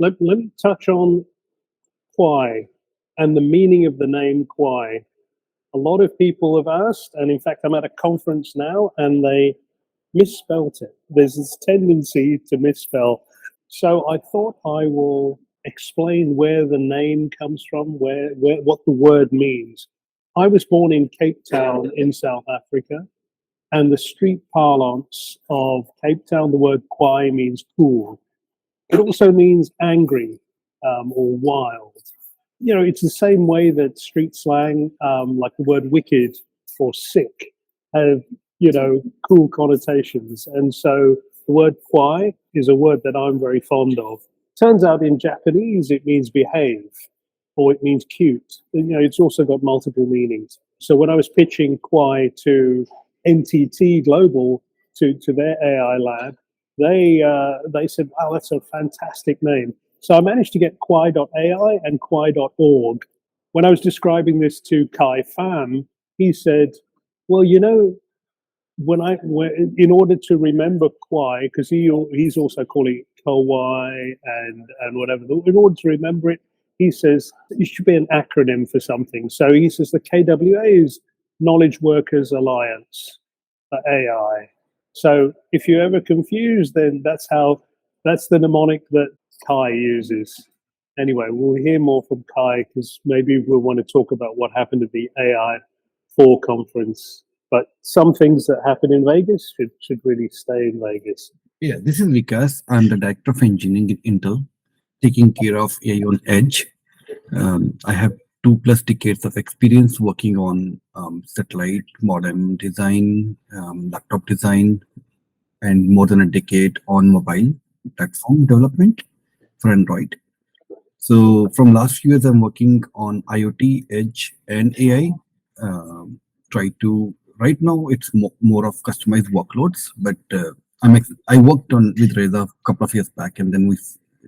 let me touch on Kwaai and the meaning of the name Kwaai. A lot of people have asked, and in fact, I'm at a conference now, and they misspelt it. There's this tendency to misspell. So I thought I will explain where the name comes from, what the word means. I was born in Cape Town in South Africa, and the street parlance of Cape Town, the word Kwaai means cool. It also means angry or wild. You know, it's the same way that street slang, like the word wicked or sick, have, you know, cool connotations. And so the word Kwaai is a word that I'm very fond of. Turns out in Japanese, it means behave, or it means cute. You know, it's also got multiple meanings. So when I was pitching Kwaai to NTT Global, to their AI lab, they said, wow, that's a fantastic name. So I managed to get Kwaai.ai and Kwaai.org. When I was describing this to Kai Pham, he said, well, you know, in order to remember Kwaai, because he's also calling it Kwaai and whatever, in order to remember it, he says it should be an acronym for something. So he says the KWA is Knowledge Workers Alliance for AI. So if you're ever confused, then that's the mnemonic that Kai uses. Anyway, we'll hear more from Kai because maybe we'll want to talk about what happened at the AI 4 conference. But some things that happen in Vegas should really stay in Vegas. Yeah, this is Vikas. I'm the Director of Engineering at Intel, taking care of AI on Edge. I have 2+ decades of experience working on satellite modem design, laptop design, and more than a decade on mobile platform development for Android. So from last few years, I'm working on IoT, Edge, and AI. Right now, it's more of customized workloads, but I worked on with Reza a couple of years back, and then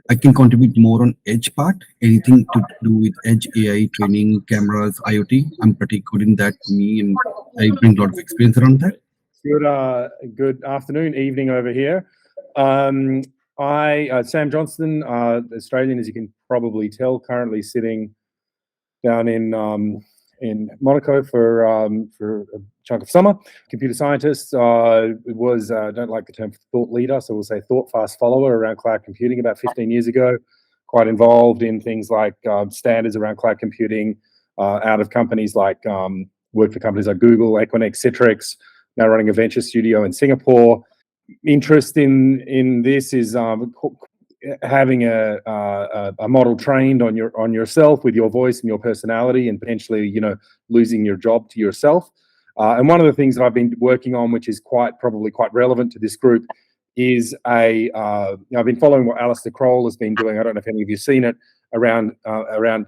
I can contribute more on Edge part, anything to do with Edge AI, training, cameras, IoT. I'm pretty good in that, and I bring a lot of experience around that. Good afternoon, evening over here. Sam Johnston, Australian, as you can probably tell, currently sitting down in Monaco for a chunk of summer. Computer scientist, don't like the term thought leader, so we'll say thought fast follower around cloud computing about 15 years ago. Quite involved in things like standards around cloud computing, out of companies like, worked for companies like Google, Equinix, Citrix, now running a venture studio in Singapore. Interest in this is having a model trained on yourself with your voice and your personality, and potentially, you know, losing your job to yourself. And one of the things that I've been working on, which is probably quite relevant to this group, is I've been following what Alistair Kroll has been doing. I don't know if any of you've seen it, around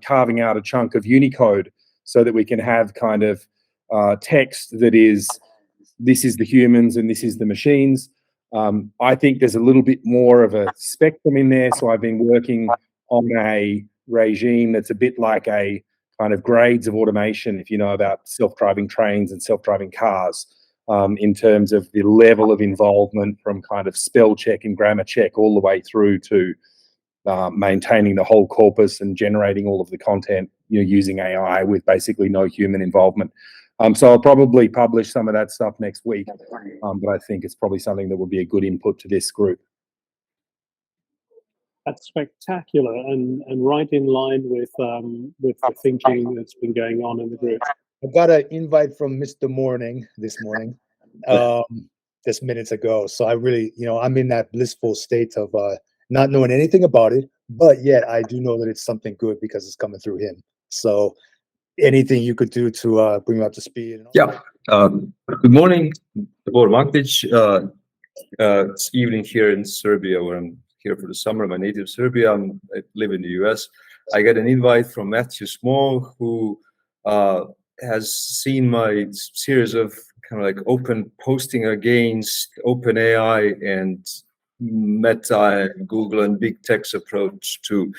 carving out a chunk of Unicode so that we can have kind of text that is, this is the humans and this is the machines. I think there's a little bit more of a spectrum in there. So I've been working on a regime that's a bit like a kind of grades of automation, if you know about self-driving trains and self-driving cars, in terms of the level of involvement from kind of spell check and grammar check all the way through to maintaining the whole corpus and generating all of the content, you know, using AI with basically no human involvement. So I'll probably publish some of that stuff next week, but I think it's probably something that would be a good input to this group. That's spectacular and right in line with the thinking that's been going on in the group. I got an invite from Mr. Morning this morning, just minutes ago. So I really, you know, I'm in that blissful state of not knowing anything about it, but yet I do know that it's something good because it's coming through him. So anything you could do to bring him up to speed? Yeah. Good morning, Bor Magdic. It's evening here in Serbia, where I'm here for the summer. My native Serbia. I live in the US. I got an invite from Matthew Small, who has seen my series of kind of like open posting against OpenAI and Meta and Google and big tech's approach to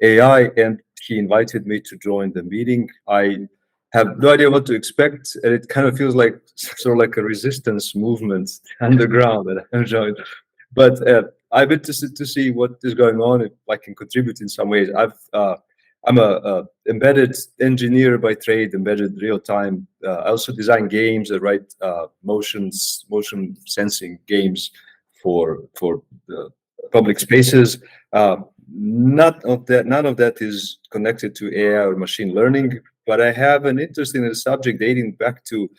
AI, and he invited me to join the meeting. I have no idea what to expect, and it kind of feels like sort of like a resistance movement underground that I'm joined. But I'm interested to see what is going on, if I can contribute in some ways. I'm a embedded engineer by trade, embedded real time. I also design games. I write motion sensing games for public spaces. None of that is connected to AI or machine learning, but I have an interest in the subject dating back to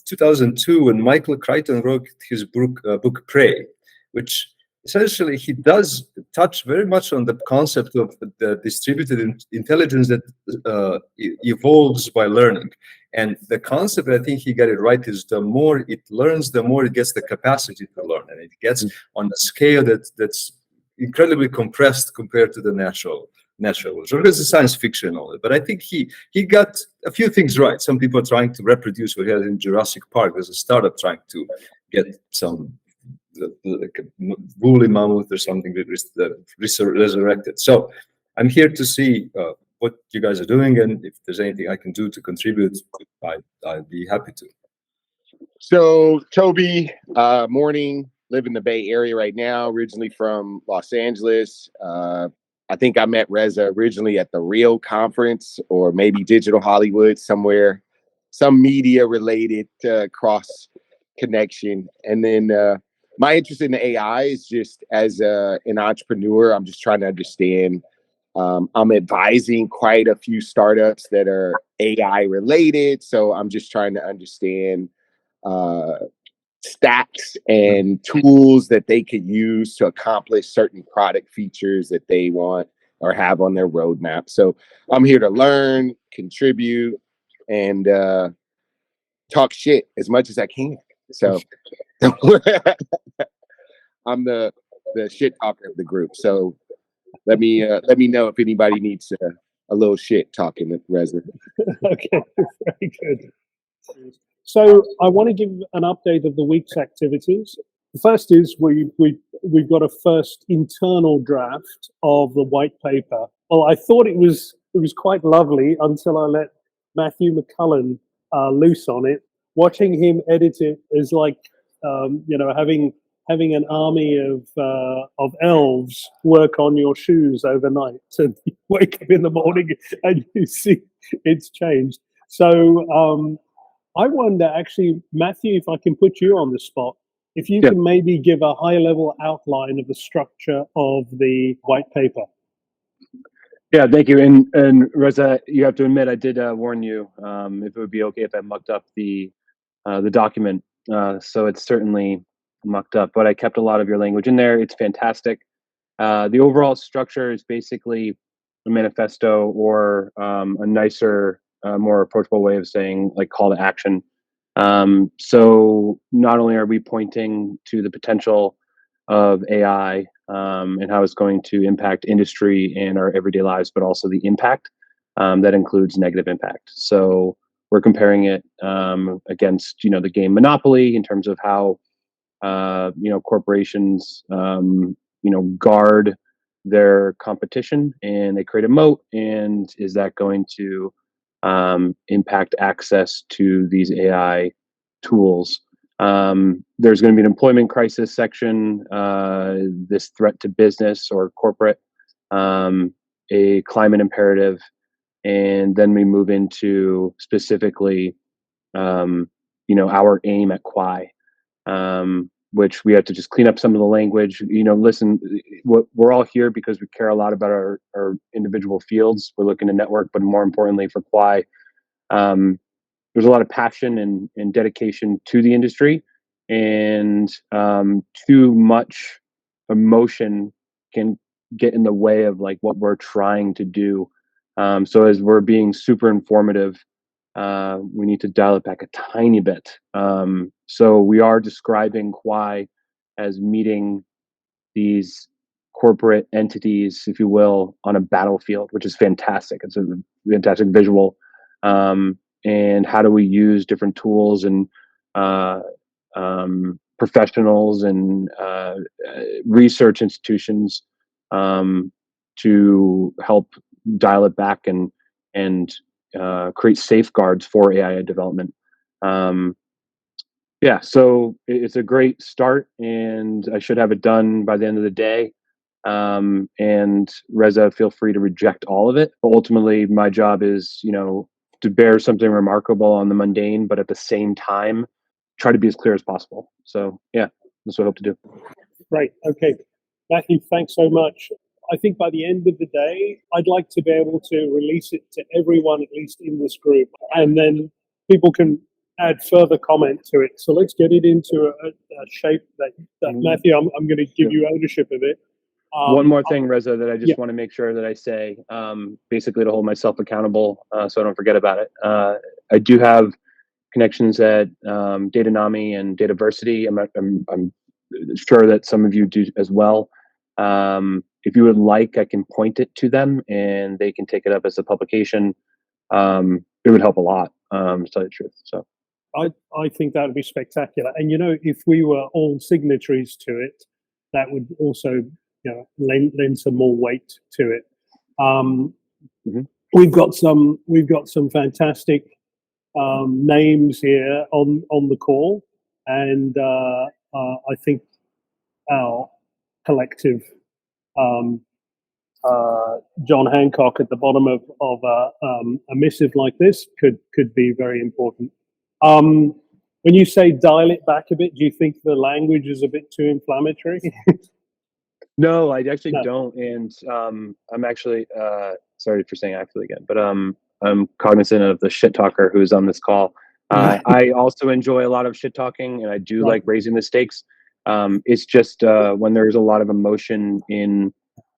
2002 when Michael Crichton wrote his book Prey, which essentially he does touch very much on the concept of the distributed intelligence that evolves by learning. And the concept, I think he got it right, is the more it learns, the more it gets the capacity to learn, and it gets on a scale that's incredibly compressed compared to the natural world. So it's science fiction and all that, but I think he got a few things right. Some people are trying to reproduce what he had in Jurassic Park. There's a startup trying to get some like a woolly mammoth or something resurrected. So I'm here to see what you guys are doing, and if there's anything I can do to contribute, I'd be happy to. So Toby, morning, live in the Bay Area right now, originally from Los Angeles. I think I met Reza originally at the Rio conference, or maybe Digital Hollywood, somewhere, some media related cross connection. And then my interest in the AI is just as an entrepreneur, I'm just trying to understand. I'm advising quite a few startups that are AI related. So I'm just trying to understand stacks and tools that they could use to accomplish certain product features that they want or have on their roadmap. So I'm here to learn, contribute, and talk shit as much as I can. So I'm the shit talker of the group. So let me know if anybody needs a little shit talking with Reza. Okay, very good. So I want to give an update of the week's activities. The first is we've got a first internal draft of the white paper. Well, I thought it was quite lovely until I let Matthew McCullen loose on it. Watching him edit it is like having an army of elves work on your shoes overnight. So you wake up in the morning and you see it's changed. So I wonder, actually, Matthew, if I can put you on the spot, if you can maybe give a high-level outline of the structure of the white paper. Yeah, thank you. And Reza, you have to admit, I did warn you if it would be okay if I mucked up the document. So it's certainly mucked up, but I kept a lot of your language in there. It's fantastic. The overall structure is basically a manifesto, or a nicer, more approachable way of saying, like, call to action. So not only are we pointing to the potential of AI and how it's going to impact industry and our everyday lives, but also the impact that includes negative impact. So we're comparing it against, the game Monopoly in terms of how, corporations, guard their competition and they create a moat. And is that going to impact access to these AI tools? There's going to be an employment crisis section, this threat to business or corporate, a climate imperative, and then we move into specifically, our aim at Kwaai, which we have to just clean up some of the language. Listen, we're all here because we care a lot about our individual fields. We're looking to network, but more importantly for Kwaai, there's a lot of passion and dedication to the industry, and too much emotion can get in the way of like what we're trying to do. So as we're being super informative, we need to dial it back a tiny bit. So we are describing Kwaai as meeting these corporate entities, if you will, on a battlefield, which is fantastic. It's a fantastic visual. And how do we use different tools and professionals and research institutions to help dial it back and create safeguards for AI development. Yeah, so it's a great start, and I should have it done by the end of the day. And Reza, feel free to reject all of it. But ultimately, my job is, to bear something remarkable on the mundane, but at the same time, try to be as clear as possible. So yeah, that's what I hope to do. Great. Okay. Matthew, thanks so much. I think by the end of the day, I'd like to be able to release it to everyone, at least in this group, and then people can add further comment to it. So let's get it into a shape that Matthew, I'm going to give you ownership of it. One more thing, Reza, that I just yeah. want to make sure that I say, basically to hold myself accountable, so I don't forget about it. I do have connections at Datanami and Dataversity. I'm sure that some of you do as well. If you would like, I can point it to them and they can take it up as a publication. It would help a lot, to tell you the truth. So I think that would be spectacular. And if we were all signatories to it, that would also lend some more weight to it. We've got some fantastic names here on the call, and I think our collective John Hancock at the bottom of a missive like this could be very important. When you say dial it back a bit, do you think the language is a bit too inflammatory? No, I actually don't. And I'm actually sorry for saying actually again, but I'm cognizant of the shit talker who's on this call. I also enjoy a lot of shit talking, and I do like raising the stakes. It's just when there's a lot of emotion in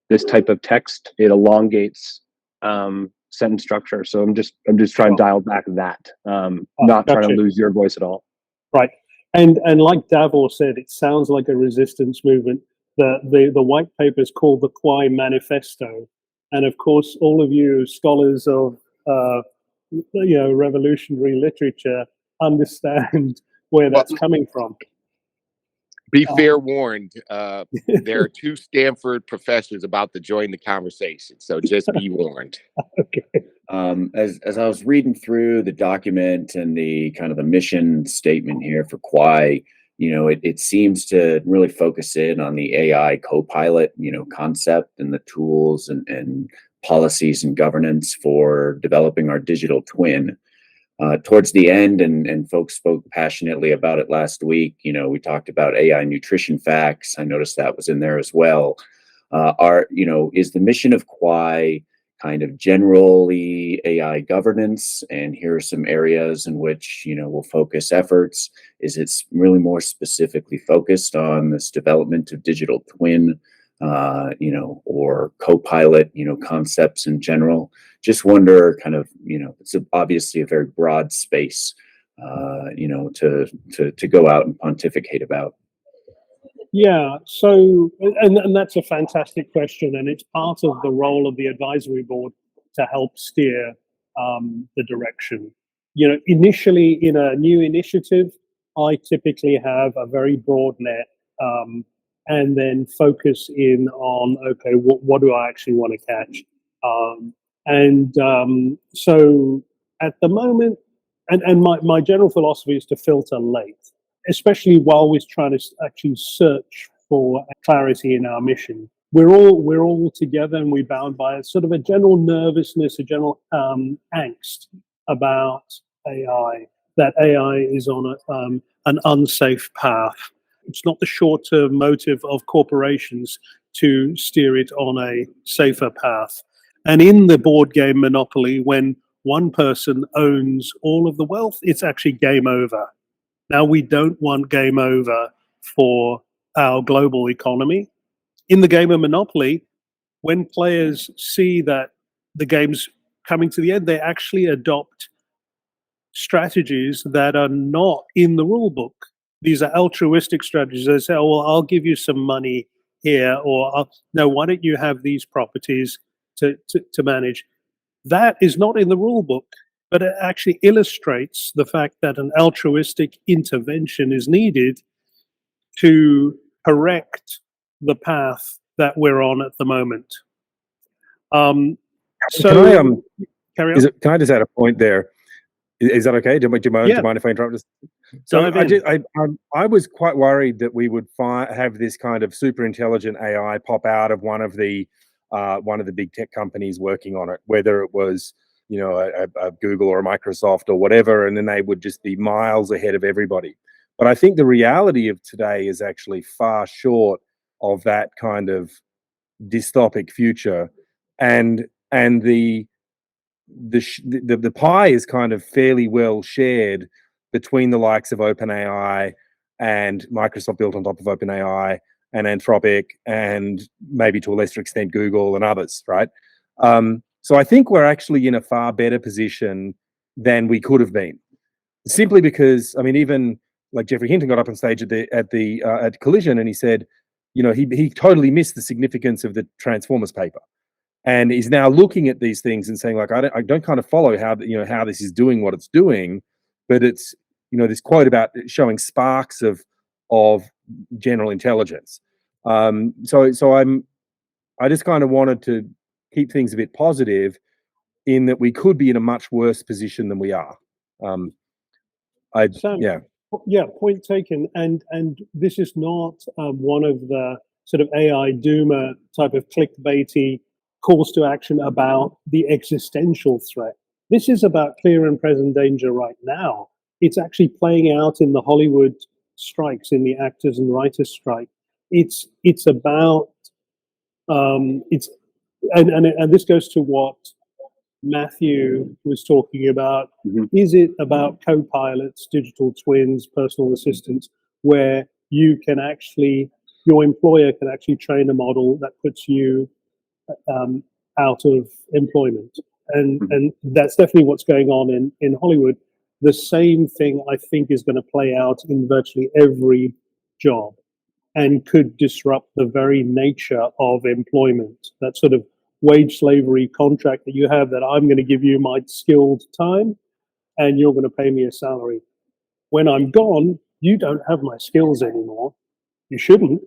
this type of text, it elongates sentence structure. So I'm just trying to dial back that, not trying to lose your voice at all. Right. And like Davor said, it sounds like a resistance movement. The white paper is called the Kwaai Manifesto, and of course, all of you scholars of revolutionary literature understand where that's coming from. Be fair warned, there are 2 Stanford professors about to join the conversation, so just be warned. Okay. As I was reading through the document and the kind of the mission statement here for Kwaai, it seems to really focus in on the AI co-pilot, concept and the tools and policies and governance for developing our digital twin. Towards the end, and folks spoke passionately about it last week. We talked about AI nutrition facts. I noticed that was in there as well. Is the mission of Kwaai kind of generally AI governance? And here are some areas in which, we'll focus efforts. Is it really more specifically focused on this development of digital twin, or co-pilot, concepts in general? Just wonder kind of, it's obviously a very broad space, to go out and pontificate about. Yeah, so, and that's a fantastic question, and it's part of the role of the advisory board to help steer the direction. Initially in a new initiative, I typically have a very broad net, and then focus in on, okay, what do I actually want to catch? So at the moment, and my general philosophy is to filter late, especially while we're trying to actually search for clarity in our mission. We're all together, and we're bound by a sort of a general nervousness, a general angst about AI. That AI is on an unsafe path. It's not the short-term motive of corporations to steer it on a safer path. And in the board game Monopoly, when one person owns all of the wealth, it's actually game over. Now, we don't want game over for our global economy. In the game of Monopoly, when players see that the game's coming to the end, they actually adopt strategies that are not in the rule book. These are altruistic strategies. They say, oh, well, I'll give you some money here, or no, why don't you have these properties to manage? That is not in the rule book, but it actually illustrates the fact that an altruistic intervention is needed to correct the path that we're on at the moment. So can I carry on. can I just add a point there? Is that okay? Do you mind if I interrupt this? So Dive in. I was quite worried that we would have this kind of super intelligent AI pop out of one of the big tech companies working on it, whether it was, you know, a Google or a Microsoft or whatever, and then they would just be miles ahead of everybody. But I think the reality of today is actually far short of that kind of dystopic future, and the pie is kind of fairly well shared between the likes of OpenAI and Microsoft built on top of OpenAI and Anthropic and maybe to a lesser extent Google and others, right? So I think we're actually in a far better position than we could have been, simply because, I mean, even like Jeffrey Hinton got up on stage at Collision and he said, you know, he totally missed the significance of the Transformers paper, and he's now looking at these things and saying, like, I don't kind of follow how, you know, how this is doing what it's doing, but it's, you know, this quote about showing sparks of general intelligence. I just kind of wanted to keep things a bit positive in that we could be in a much worse position than we are. Sam, yeah. Yeah, point taken. And this is not one of the sort of AI doomer type of clickbaity calls to action about the existential threat. This is about clear and present danger right now. It's actually playing out in the Hollywood strikes, in the actors and writers strike. It's about it's and this goes to what Matthew was talking about. Is it about co-pilots, digital twins, personal assistants, where you can actually, your employer can actually train a model that puts you out of employment? And that's definitely what's going on in Hollywood. The same thing, I think, is going to play out in virtually every job and could disrupt the very nature of employment. That sort of wage slavery contract that you have, that I'm going to give you my skilled time and you're going to pay me a salary. When I'm gone, you don't have my skills anymore. You shouldn't.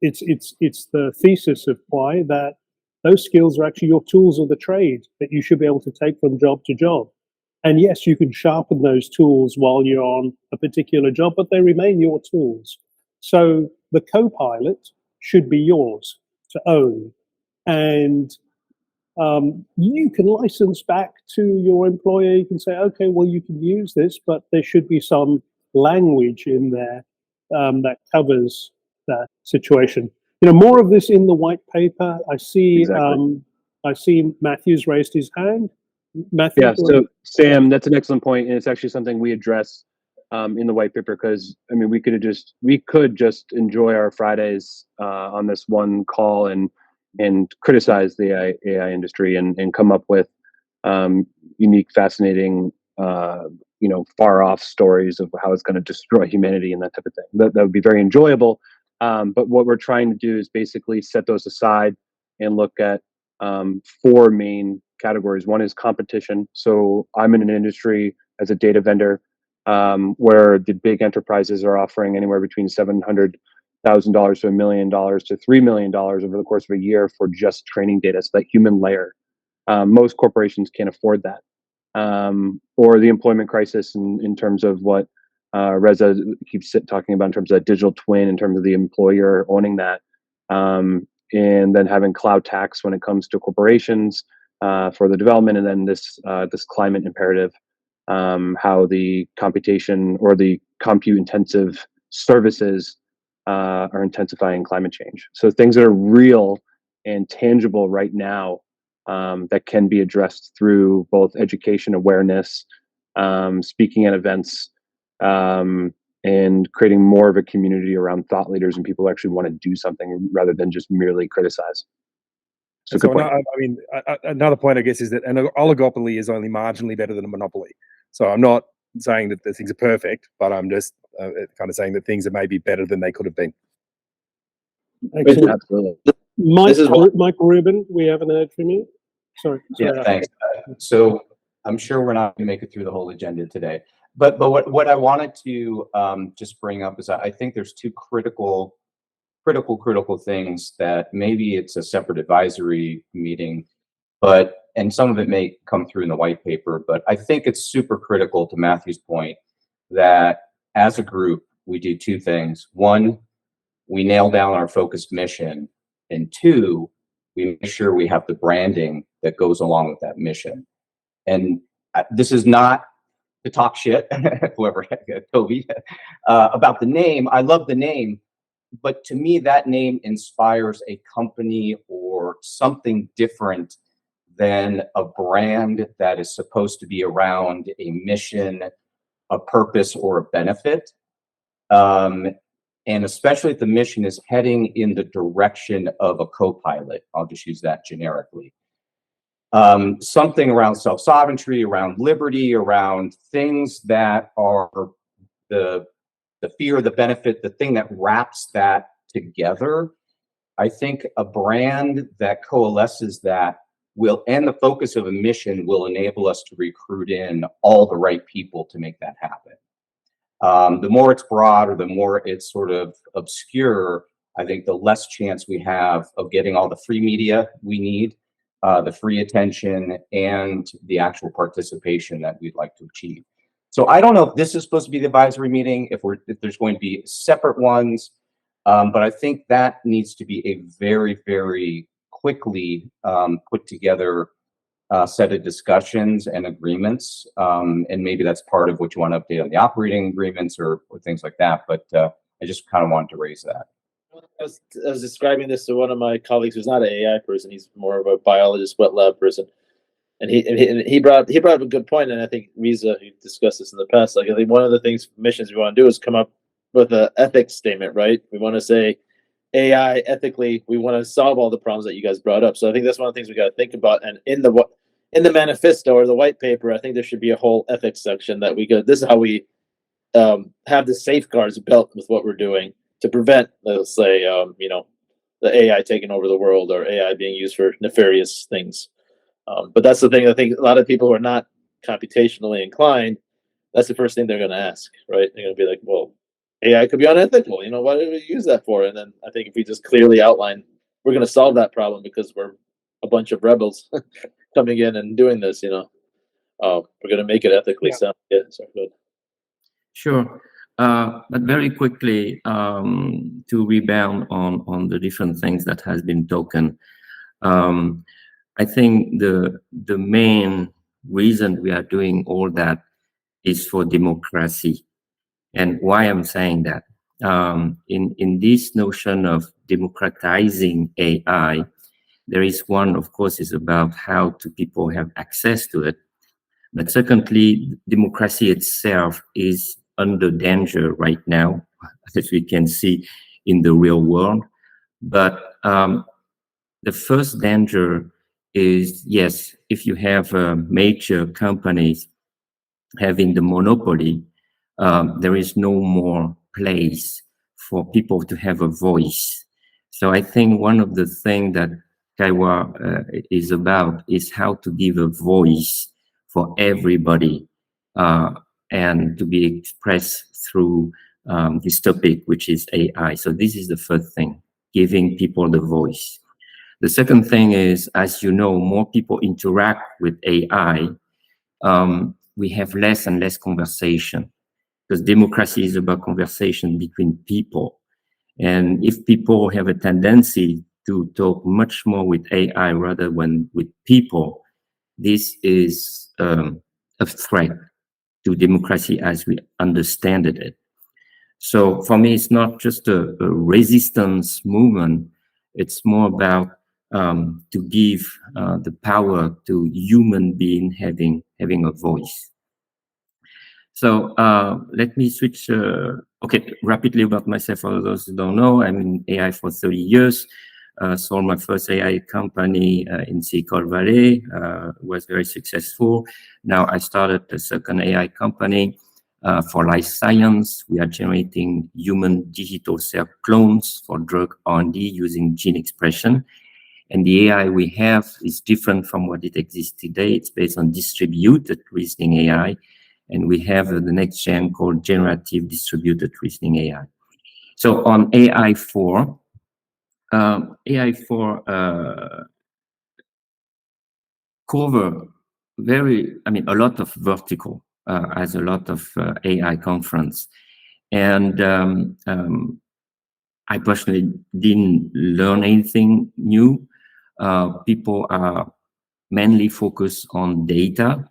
It's the thesis of Kwaai that those skills are actually your tools of the trade that you should be able to take from job to job. And yes, you can sharpen those tools while you're on a particular job, but they remain your tools. So the co-pilot should be yours to own. And you can license back to your employer. You can say, okay, well, you can use this, but there should be some language in there that covers that situation. You know, more of this in the white paper. I see. Exactly. I see Matthew's raised his hand. Matthew. Yeah. So Sam, that's an excellent point, and it's actually something we address in the white paper, because I mean, we could just enjoy our Fridays on this one call and criticize the AI industry and come up with unique, fascinating, far off stories of how it's going to destroy humanity and that type of thing. That would be very enjoyable. But what we're trying to do is basically set those aside and look at four main categories. One is competition. So I'm in an industry as a data vendor where the big enterprises are offering anywhere between $700,000 to $1 million to $3 million over the course of a year for just training data, so that human layer. Most corporations can't afford that. Or the employment crisis in terms of what Reza keeps talking about in terms of that digital twin, in terms of the employer owning that, and then having cloud tax when it comes to corporations for the development, and then this climate imperative, how the computation or the compute intensive services are intensifying climate change. So things that are real and tangible right now that can be addressed through both education, awareness, speaking at events, and creating more of a community around thought leaders and people who actually want to do something rather than just merely criticize. So good point. Another point, I guess, is that an oligopoly is only marginally better than a monopoly. So I'm not saying that the things are perfect, but I'm just kind of saying that things are maybe better than they could have been. Excellent. Absolutely. Michael Rubin, we haven't heard from you. Sorry. Yeah, thanks. So I'm sure we're not going to make it through the whole agenda today, but what I wanted to just bring up is I think there's two critical things that maybe it's a separate advisory meeting, and some of it may come through in the white paper, but I think it's super critical to Matthew's point that as a group, we do two things. One, we nail down our focused mission. And two, we make sure we have the branding that goes along with that mission. And this is not to talk shit, whoever, Toby, about the name. I love the name, but to me, that name inspires a company or something different than a brand that is supposed to be around a mission, a purpose, or a benefit. And especially if the mission is heading in the direction of a co-pilot. I'll just use that generically. Something around self-sovereignty, around liberty, around things that are the fear, the benefit, the thing that wraps that together. I think a brand that coalesces that will, and the focus of a mission will enable us to recruit in all the right people to make that happen. The more it's broad or the more it's sort of obscure, I think the less chance we have of getting all the free media we need, the free attention, and the actual participation that we'd like to achieve. So I don't know if this is supposed to be the advisory meeting, if there's going to be separate ones, but I think that needs to be a very, very quickly put together set of discussions and agreements, and maybe that's part of what you want to update on the operating agreements or things like that. But I just kind of wanted to raise that. I was describing this to one of my colleagues who's not an AI person. He's more of a biologist, wet lab person, and he brought up a good point. And I think Riza, who discussed this in the past, like I think one of the things missions we want to do is come up with an ethics statement, right? We want to say AI ethically, we want to solve all the problems that you guys brought up. So I think that's one of the things we got to think about. And in the manifesto or the white paper, I think there should be a whole ethics section that we go, this is how we have the safeguards built with what we're doing to prevent, let's say, the AI taking over the world or AI being used for nefarious things. But that's the thing. I think a lot of people who are not computationally inclined, that's the first thing they're going to ask, right? They're going to be like, well, AI could be unethical. What do we use that for? And then I think if we just clearly outline, we're going to solve that problem because we're a bunch of rebels coming in and doing this, we're going to make it ethically sound. Yeah, sorry, good. Sure. But very quickly, to rebound on the different things that has been spoken, I think the main reason we are doing all that is for democracy. And why I'm saying that, in this notion of democratizing AI, there is one, of course, is about how do people have access to it. But secondly, democracy itself is under danger right now, as we can see in the real world. But the first danger is, yes, if you have major companies having the monopoly, there is no more place for people to have a voice. So I think one of the things that Kwaai is about is how to give a voice for everybody and to be expressed through this topic, which is AI. So this is the first thing, giving people the voice. The second thing is, as you know, more people interact with AI, we have less and less conversation, because democracy is about conversation between people. And if people have a tendency to talk much more with AI rather than with people, this is a threat to democracy as we understand it. So for me, it's not just a resistance movement. It's more about to give the power to human being having a voice. So let me switch, rapidly about myself. For those who don't know, I'm in AI for 30 years. Sold my first AI company in Silicon Valley, was very successful. Now I started a second AI company for life science. We are generating human digital cell clones for drug R&D using gene expression. And the AI we have is different from what it exists today. It's based on distributed reasoning AI. And we have the next gen called generative distributed reasoning AI. So on AI4, cover a lot of vertical. as a lot of AI conference. And I personally didn't learn anything new. People are mainly focused on data,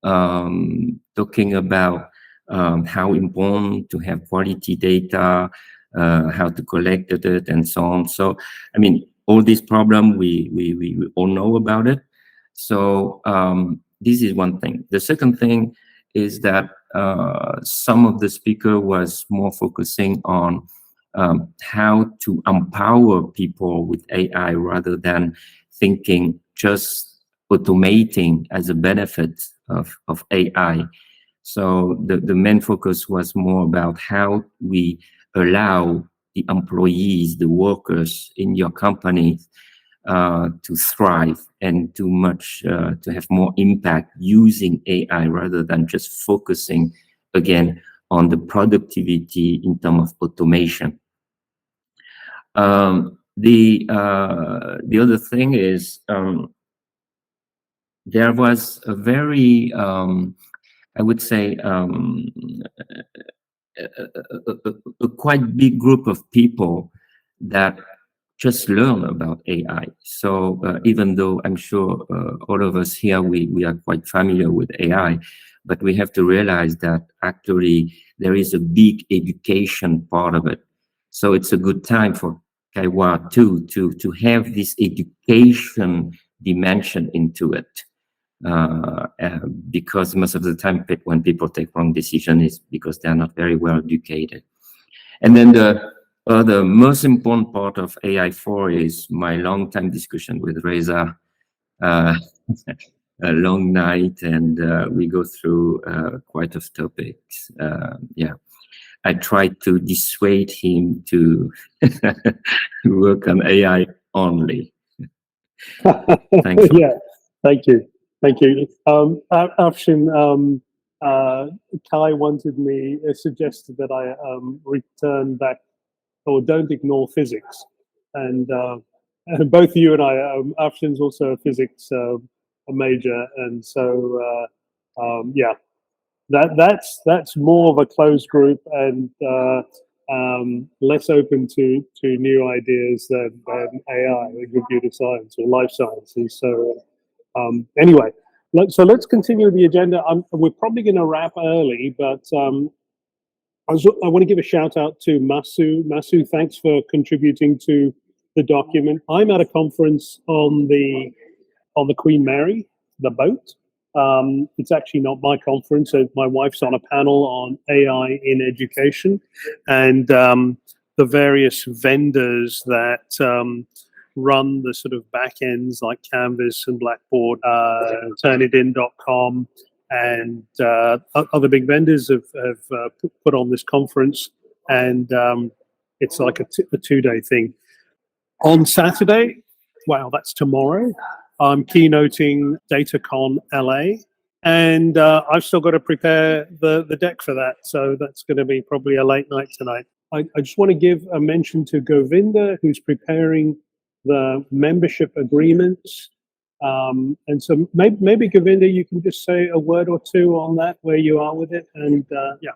talking about how important to have quality data, how to collect it, and so on. So, I mean, all these problems, we all know about it. So this is one thing. The second thing is that some of the speaker was more focusing on how to empower people with AI rather than thinking just automating as a benefit of AI. So the main focus was more about how we allow the employees, the workers in your company to thrive and to have more impact using AI rather than just focusing again on the productivity in terms of automation. The other thing is there was a very I would say a quite big group of people that just learn about AI. So even though I'm sure all of us here, we are quite familiar with AI, but we have to realize that actually there is a big education part of it. So it's a good time for Kwaai too to have this education dimension into it. Because most of the time when people take wrong decision is because they're not very well educated. And then the most important part of AI4 is my long-time discussion with Reza, a long night, and we go through quite a few topics. Yeah, I tried to dissuade him to work on AI only. Thanks. Yeah, thank you. Thank you. Afshin, Kai wanted me, suggested that I return back or don't ignore physics. And both you and I, Afshin's also a physics a major. And so, yeah, that's more of a closed group and less open to new ideas than AI, or computer science or life sciences. So anyway, so let's continue the agenda. We're probably going to wrap early, but I want to give a shout out to Masu. Masu, thanks for contributing to the document. I'm at a conference on the Queen Mary, the boat. It's actually not my conference. My wife's on a panel on AI in education, and the various vendors that run the sort of back ends like Canvas and Blackboard, Turnitin.com, and other big vendors have put on this conference, and it's like a two-day thing. On Saturday, wow, that's tomorrow, I'm keynoting DataCon LA, and I've still got to prepare the deck for that, so that's going to be probably a late night tonight. I just want to give a mention to Govinda, who's preparing the membership agreements. And so maybe Govinda, you can just say a word or two on that, where you are with it, and yeah.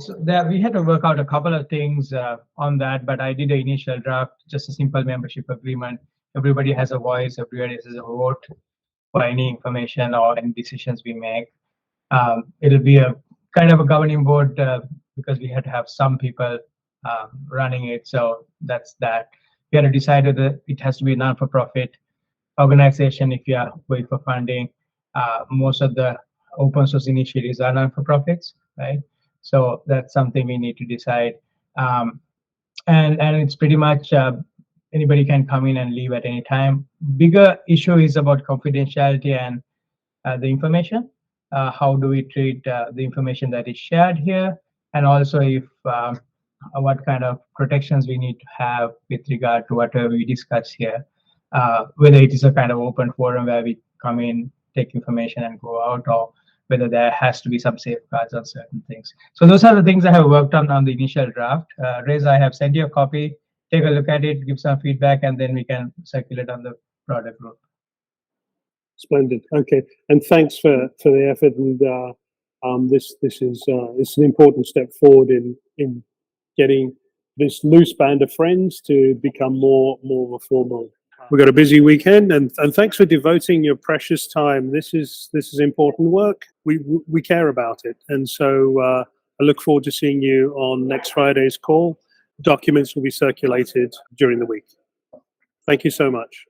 So we had to work out a couple of things on that, but I did the initial draft, just a simple membership agreement. Everybody has a voice, everybody has a vote for any information or any decisions we make. It'll be a kind of a governing board because we had to have some people running it. So that's that. We had to decide that it has to be a non-for-profit organization if you are going for funding. Most of the open source initiatives are non-for-profits, right? So that's something we need to decide. And it's pretty much anybody can come in and leave at any time. Bigger issue is about confidentiality and the information. How do we treat the information that is shared here? And also if what kind of protections we need to have with regard to whatever we discuss here. Whether it is a kind of open forum where we come in, take information and go out, or whether there has to be some safeguards on certain things. So those are the things I have worked on the initial draft. Reza, I have sent you a copy. Take a look at it, give some feedback, and then we can circulate on the broader group. Splendid. Okay, and thanks for the effort. And This is it's an important step forward in getting this loose band of friends to become more of a formal. We've got a busy weekend, and thanks for devoting your precious time. This is important work. We care about it, and so I look forward to seeing you on next Friday's call. Documents will be circulated during the week. Thank you so much.